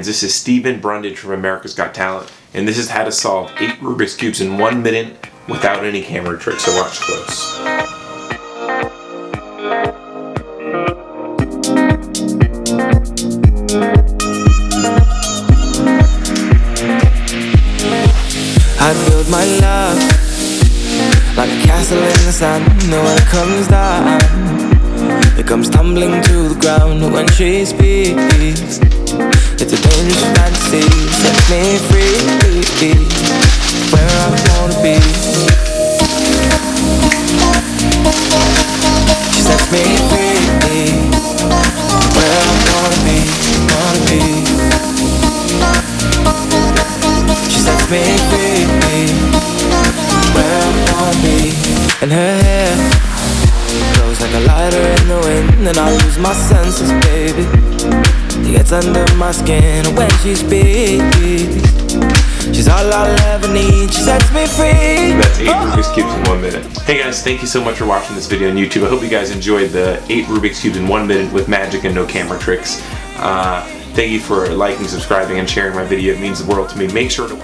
This is Stephen Brundage from America's Got Talent, and this is how to solve 8 Rubik's Cubes in 1 minute without any camera tricks, so watch close. I build my love like a castle in the sand, and when it comes down, it comes tumbling to the ground. When she speaks, it's a dangerous fantasy. Sets me free, where I wanna be. She sets me free, where I wanna be, She sets me free, where I wanna be. And her hair glows like a lighter in the wind, and I lose my senses, baby. It gets under my skin when she speaks. She's all I'll ever need. She sets me free. That's 8 Rubik's Cubes in 1 minute. Hey guys, thank you so much for watching this video on YouTube. I hope you guys enjoyed the 8 Rubik's Cubes in 1 minute with magic and no camera tricks. Thank you for liking, subscribing, and sharing my video. It means the world to me. Make sure to